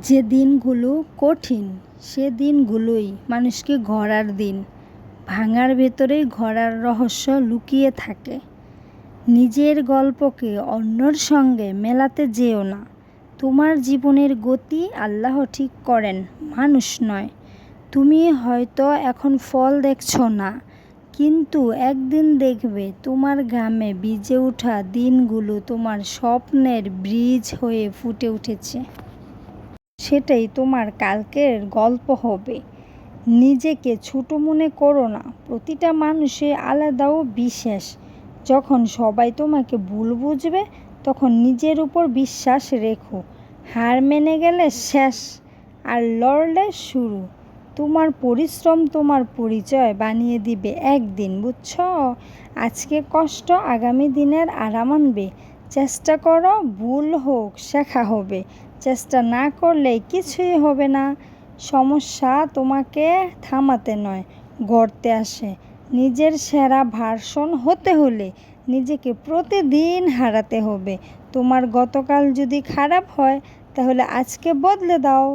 যে দিনগুলো কঠিন সে দিনগুলোই মানুষকে গড়ার দিন। ভাঙার ভেতরেই গড়ার রহস্য লুকিয়ে থাকে। নিজের গল্পকে অন্যর সঙ্গে মেলাতে যেও না। তোমার জীবনের গতি আল্লাহ ঠিক করেন, মানুষ নয়। তুমি হয়তো এখন ফল দেখছো না, কিন্তু একদিন দেখবে তোমার গ্রামে ভিজে ওঠা দিনগুলো তোমার স্বপ্নের ব্রিজ হয়ে ফুটে উঠেছে। সেটাই তোমার কালকের গল্প হবে। নিজেকে ছোট মনে করো না। প্রতিটা মানুষই আলাদা ও বিশেষ। যখন সবাই তোমাকে ভুল বুঝবে তখন নিজের উপর বিশ্বাস রেখো। হার মেনে গেলে শেষ, আর লড়লে শুরু। তোমার পরিশ্রম তোমার পরিচয় বানিয়ে দিবে একদিন, বুঝছো? আজকে কষ্ট আগামী দিনের আরাম আনবে। চেষ্টা করো, ভুল হোক শেখা হবে। চেষ্টা না করলে কিছুই হবে না। সমস্যা তোমাকে থামাতে নয়, গড়তে আসে। নিজের সেরা ভার্সন হতে হলে নিজেকে প্রতিদিন হারাতে হবে। তোমার গতকাল যদি খারাপ হয় তাহলে আজকে বদলে দাও।